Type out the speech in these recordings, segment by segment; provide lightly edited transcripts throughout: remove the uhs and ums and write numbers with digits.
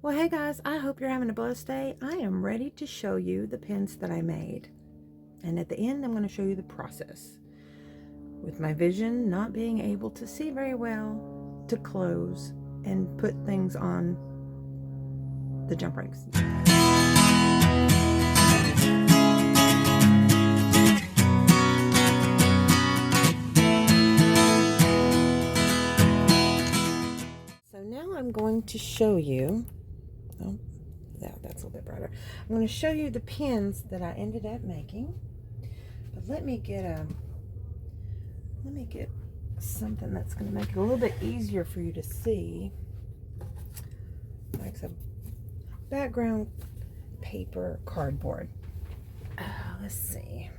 Well, hey guys, I hope you're having a blessed day. I am ready to show you the pins that I made. And at the end, I'm going to show you the process. With my vision not being able to see very well, to close and put things on the jump rings. So now I'm going to show you, oh, that's a little bit brighter. I'm going to show you the pins that I ended up making. But let me get something that's going to make it a little bit easier for you to see. Like some background paper cardboard. Let's see.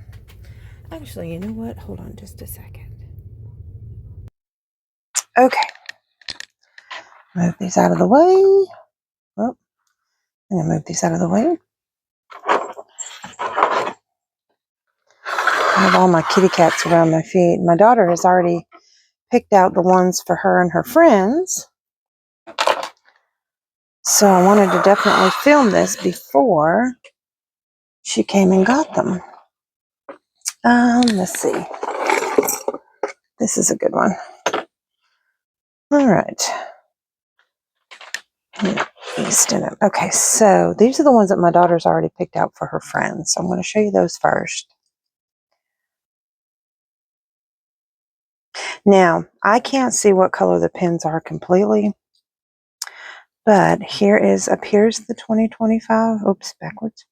Actually, you know what? Hold on just a second. Okay. Move these out of the way. Oh, I'm going to move these out of the way. I have all my kitty cats around my feet. My daughter has already picked out the ones for her and her friends. So I wanted to definitely film this before she came and got them. Let's see. This is a good one. All right. Okay, so these are the ones that my daughter's already picked out for her friends. So I'm going to show you those first. Now, I can't see what color the pins are completely, but here's the 2025, oops, backwards,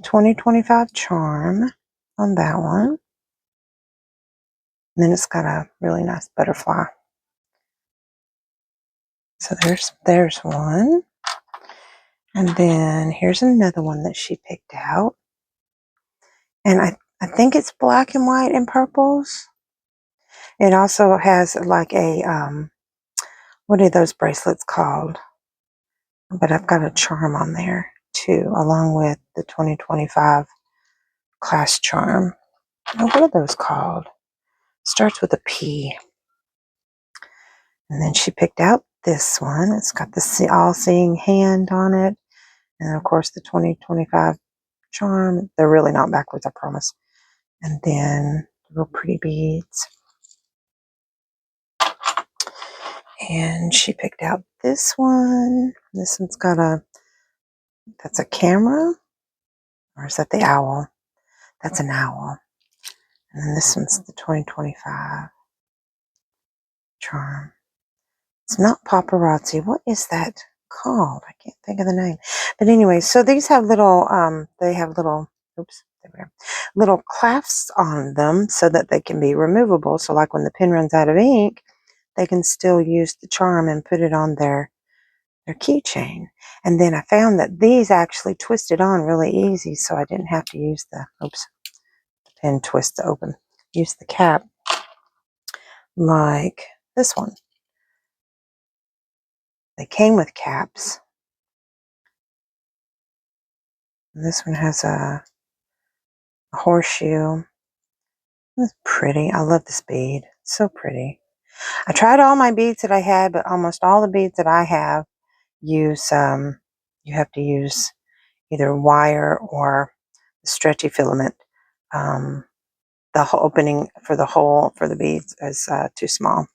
2025 charm on that one. And then it's got a really nice butterfly. So there's one. And then here's another one that she picked out. And I think it's black and white and purples. It also has like a, what are those bracelets called? But I've got a charm on there too, along with the 2025 class charm. Oh, what are those called? Starts with a P. And then she picked out this one. It's got the all-seeing hand on it. And of course the 2025 charm. They're really not backwards, I promise. And then real pretty beads. And she picked out this one. This one's got that's a camera. Or is that the owl? That's an owl. And then this one's the 2025 charm. It's not paparazzi. What is that called? I can't think of the name. But anyway, so these have little, they have little, oops, there we are, little clasps on them so that they can be removable. So like when the pen runs out of ink, they can still use the charm and put it on their keychain. And then I found that these actually twisted on really easy, so I didn't have to use the pen twist to open. Use the cap like this one. They came with caps. And this one has a horseshoe. It's pretty. I love this bead. So pretty. I tried all my beads that I had, but almost all the beads that I have use, you have to use either wire or stretchy filament. The whole opening for the hole for the beads is too small.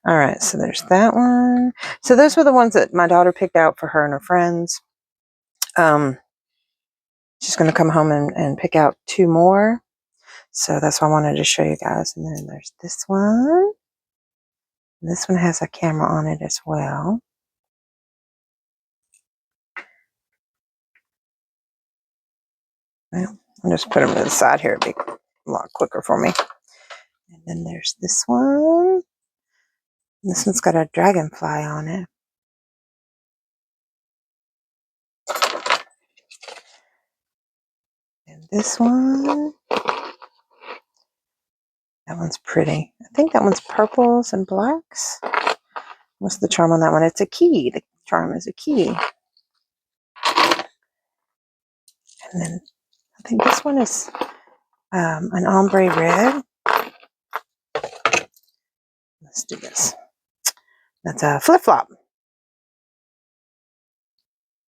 All right, so there's that one. So those were the ones that my daughter picked out for her and her friends. She's going to come home and pick out 2 more. So that's why I wanted to show you guys. And then there's this one. This one has a camera on it as well. Well, I'll just put them to the side here. It'll be a lot quicker for me. And then there's this one. This one's got a dragonfly on it. And this one. That one's pretty. I think that one's purples and blacks. What's the charm on that one? It's a key. The charm is a key. And then I think this one is an ombre red. Let's do this. That's a flip-flop.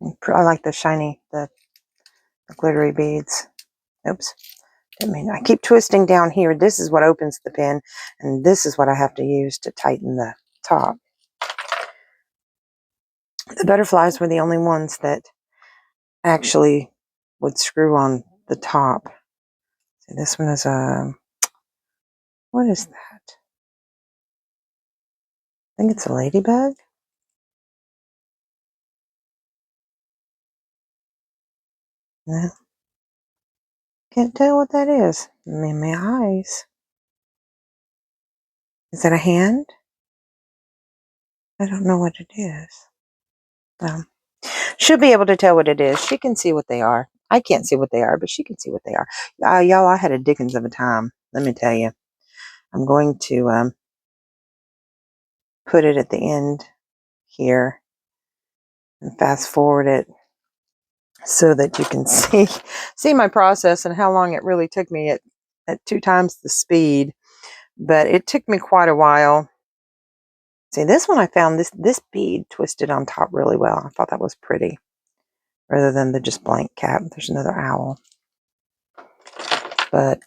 I like the shiny, the glittery beads. Oops. I mean, I keep twisting down here. This is what opens the pin, and this is what I have to use to tighten the top. The butterflies were the only ones that actually would screw on the top. So this one is a, what is that? I think it's a ladybug. No, can't tell what that is. In my eyes. Is that a hand? I don't know what it is. She'll be able to tell what it is. She can see what they are. I can't see what they are, but she can see what they are. Y'all, I had a dickens of a time. Let me tell you. I'm going to put it at the end here and fast forward it so that you can see my process and how long it really took me at 2 times the speed. But it took me quite a while. See, this one I found this bead twisted on top really well. I thought that was pretty, rather than the just blank cap. There's another owl. But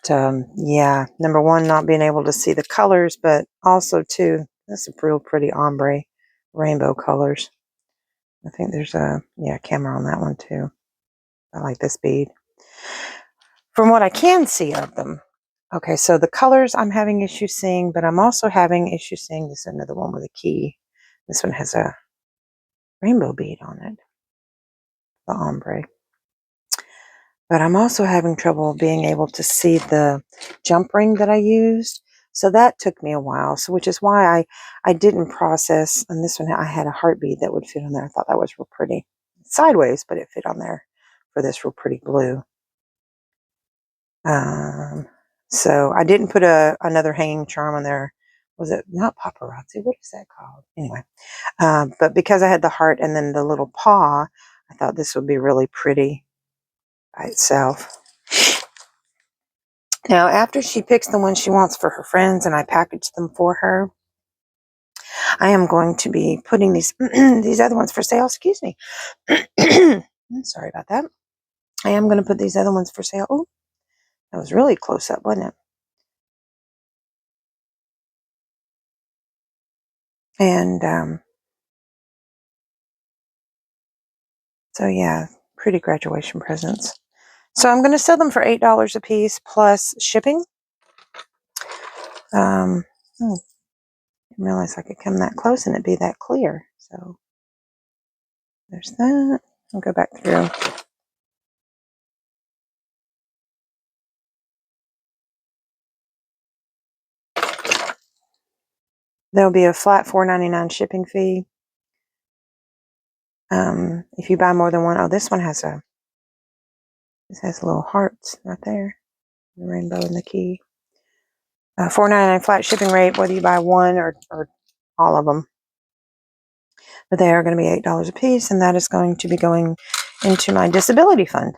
yeah, number one, not being able to see the colors, but also too, that's a real pretty ombre rainbow colors. I think there's a camera on that one too. I like this bead. From what I can see of them, okay, so the colors I'm having issues seeing, but I'm also having issues seeing this another one with a key. This one has a rainbow bead on it, the ombre. But I'm also having trouble being able to see the jump ring that I used. So that took me a while. So which is why I didn't process. And this one, I had a heart bead that would fit on there. I thought that was real pretty. Sideways, but it fit on there for this real pretty blue. So I didn't put another hanging charm on there. Was it not paparazzi? What is that called? Anyway, but because I had the heart and then the little paw, I thought this would be really pretty by itself. Now, after she picks the one she wants for her friends and I package them for her, I am going to be putting these these other ones for sale. Excuse me. I'm sorry about that. I am going to put these other ones for sale. Oh, that was really close up, wasn't it? And so, yeah, pretty graduation presents. So I'm going to sell them for $8 a piece plus shipping. Oh, I didn't realize I could come that close and it'd be that clear. So there's that. I'll go back through. There'll be a flat $4.99 shipping fee. If you buy more than one, this one has this has little hearts right there, the rainbow and the key. $4.99 flat shipping rate, whether you buy one or all of them. But they are going to be $8 a piece, and that is going to be going into my disability fund.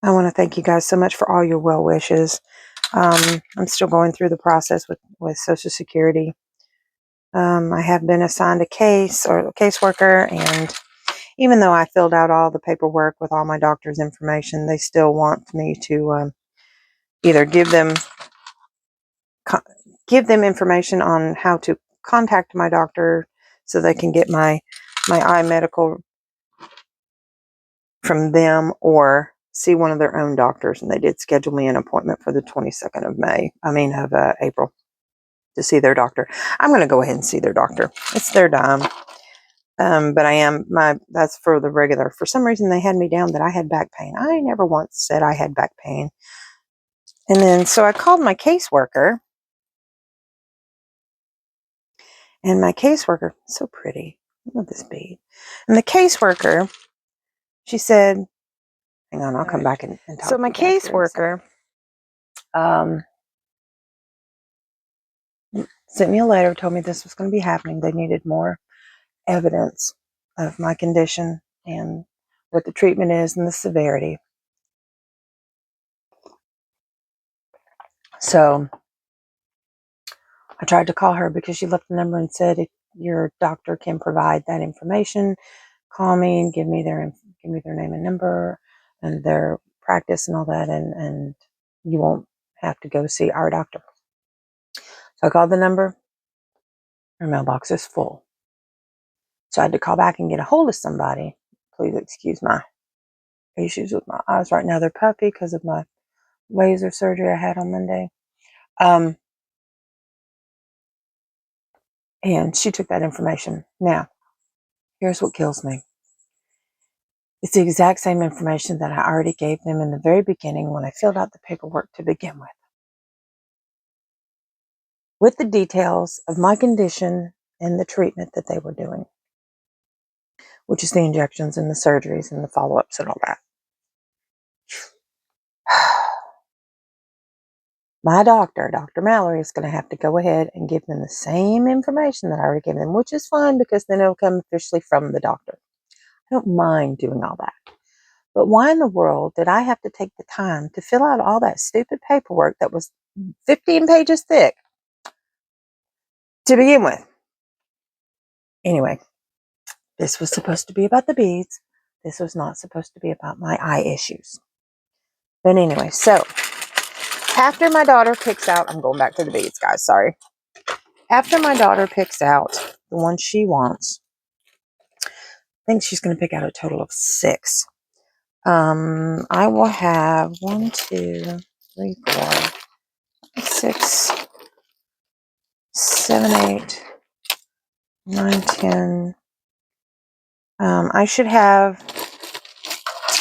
I want to thank you guys so much for all your well wishes. I'm still going through the process with Social Security. I have been assigned a case or a caseworker, and even though I filled out all the paperwork with all my doctor's information, they still want me to either give them information on how to contact my doctor so they can get my eye medical from them, or see one of their own doctors. And they did schedule me an appointment for the 22nd of April to see their doctor. I'm going to go ahead and see their doctor. It's their dime. But that's for the regular. For some reason, they had me down that I had back pain. I never once said I had back pain. And then, so I called my caseworker. And my caseworker, so pretty. I love this bead. And the caseworker, she said, hang on, I'll come back and talk. So my caseworker sent me a letter, told me this was going to be happening. They needed more evidence of my condition and what the treatment is and the severity. So I tried to call her because she left the number and said, your doctor can provide that information. Call me and give me their name and number and their practice and all that, and you won't have to go see our doctor. So I called the number. Her mailbox is full. So I had to call back and get a hold of somebody. Please excuse my issues with my eyes right now. They're puffy because of my laser surgery I had on Monday. And she took that information. Now, here's what kills me. It's the exact same information that I already gave them in the very beginning when I filled out the paperwork to begin with the details of my condition and the treatment that they were doing, which is the injections and the surgeries and the follow-ups and all that. My doctor, Dr. Mallory, is going to have to go ahead and give them the same information that I already gave them, which is fine because then it'll come officially from the doctor. I don't mind doing all that. But why in the world did I have to take the time to fill out all that stupid paperwork that was 15 pages thick to begin with? Anyway, this was supposed to be about the beads. This was not supposed to be about my eye issues. But anyway, so after my daughter picks out, I'm going back to the beads, guys, sorry. After my daughter picks out the one she wants, I think she's going to pick out a total of 6. I will have 1, 2, 3, 4, 6, 7, 8, 9, 10. I should have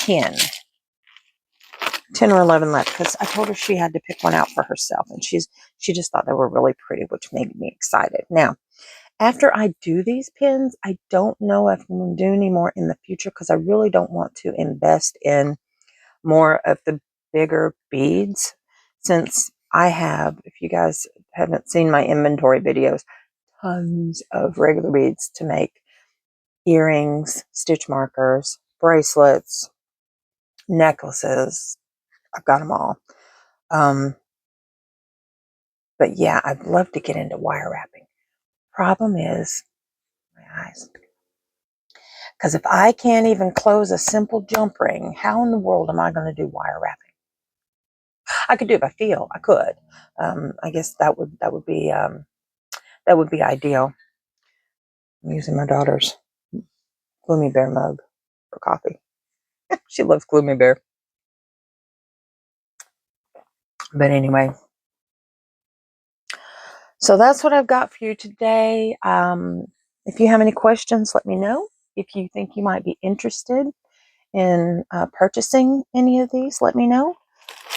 10 or 11 left because I told her she had to pick one out for herself, and she just thought they were really pretty, which made me excited. Now, after I do these pins, I don't know if I'm going to do any more in the future because I really don't want to invest in more of the bigger beads, since I have, if you guys haven't seen my inventory videos, tons of regular beads to make earrings, stitch markers, bracelets, necklaces. I've got them all. But yeah, I'd love to get into wire wrapping. Problem is my eyes. Because if I can't even close a simple jump ring, how in the world am I going to do wire wrapping? I could do it if I feel. I could. I guess that would be ideal. I'm using my daughter's Gloomy Bear mug for coffee. She loves Gloomy Bear. But anyway, so that's what I've got for you today. If you have any questions, let me know. If you think you might be interested in purchasing any of these, let me know.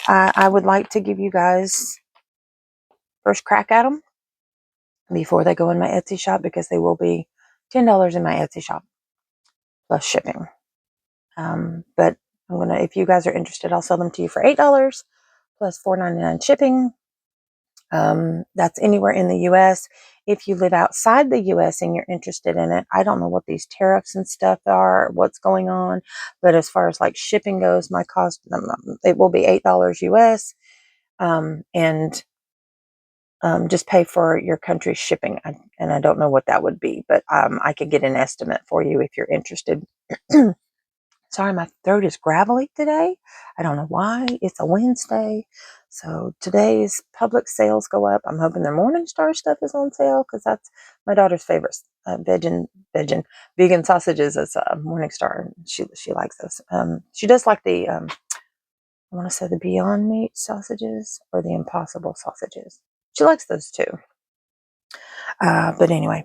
I would like to give you guys first crack at them before they go in my Etsy shop, because they will be $10 in my Etsy shop plus shipping. But if you guys are interested, I'll sell them to you for $8 plus $4.99 shipping. That's anywhere in the US. If you live outside the US and you're interested in it, I don't know what these tariffs and stuff are, what's going on, but as far as like shipping goes, my cost, it will be $8 US. And just pay for your country's shipping. And I don't know what that would be, but I could get an estimate for you if you're interested. Sorry, my throat is gravelly today. I don't know why. It's a Wednesday. So today's public sales go up. I'm hoping the Morningstar stuff is on sale because that's my daughter's favorite. Vegan sausages is Morningstar. She likes those. She does like the, I want to say the Beyond Meat sausages or the Impossible sausages. She likes those too. But anyway.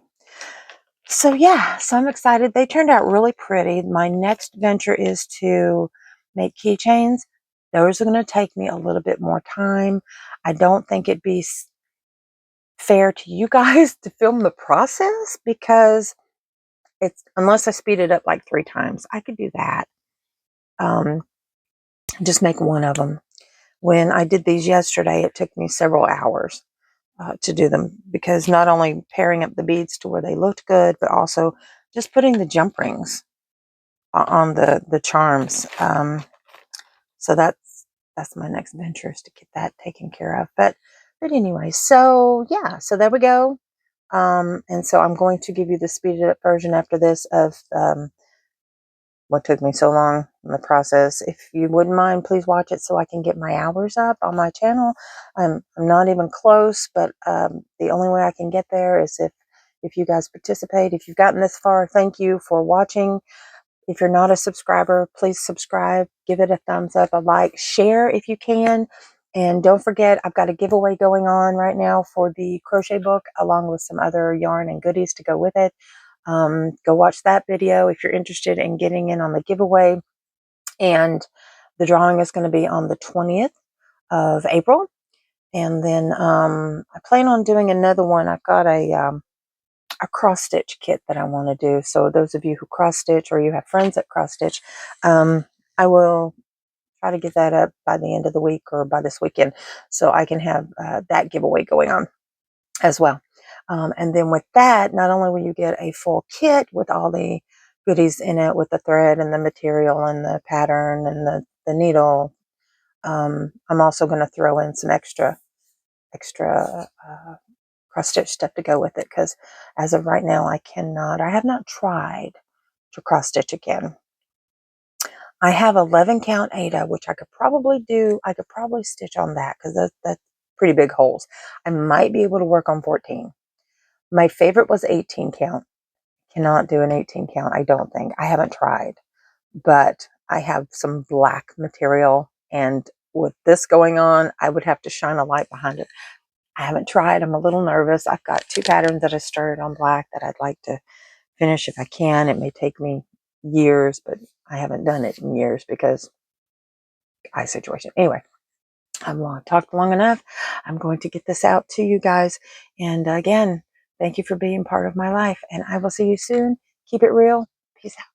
So yeah, so I'm excited. They turned out really pretty. My next venture is to make keychains. Those are going to take me a little bit more time. I don't think it'd be fair to you guys to film the process, because unless I speed it up like 3 times, I could do that. Just make one of them. When I did these yesterday, it took me several hours to do them, because not only pairing up the beads to where they looked good, but also just putting the jump rings on the charms. So that's my next venture, is to get that taken care of. But anyway, so yeah, so there we go. And so I'm going to give you the speeded up version after this of what took me so long in the process. If you wouldn't mind, please watch it so I can get my hours up on my channel. I'm not even close, but the only way I can get there is if you guys participate. If you've gotten this far, thank you for watching. If you're not a subscriber, please subscribe, give it a thumbs up, a like, share if you can. And don't forget, I've got a giveaway going on right now for the crochet book, along with some other yarn and goodies to go with it. Go watch that video if you're interested in getting in on the giveaway. And the drawing is going to be on the 20th of April. And then I plan on doing another one. I've got a cross stitch kit that I want to do. So those of you who cross stitch or you have friends that cross stitch, I will try to get that up by the end of the week or by this weekend, so I can have that giveaway going on as well. And then with that, not only will you get a full kit with all the goodies in it, with the thread and the material and the pattern and the needle, I'm also going to throw in some extra cross stitch stuff to go with it, because as of right now I have not tried to cross stitch again. I have 11 count Ada, which I could probably stitch on that, because that's pretty big holes. I might be able to work on 14. My favorite was 18 count. Cannot do an 18 count, I don't think. I haven't tried, but I have some black material, and with this going on, I would have to shine a light behind it. I haven't tried. I'm a little nervous. I've got 2 patterns that I started on black that I'd like to finish if I can. It may take me years, but I haven't done it in years because eye situation. Anyway, I've talked long enough. I'm going to get this out to you guys. And again, thank you for being part of my life. And I will see you soon. Keep it real. Peace out.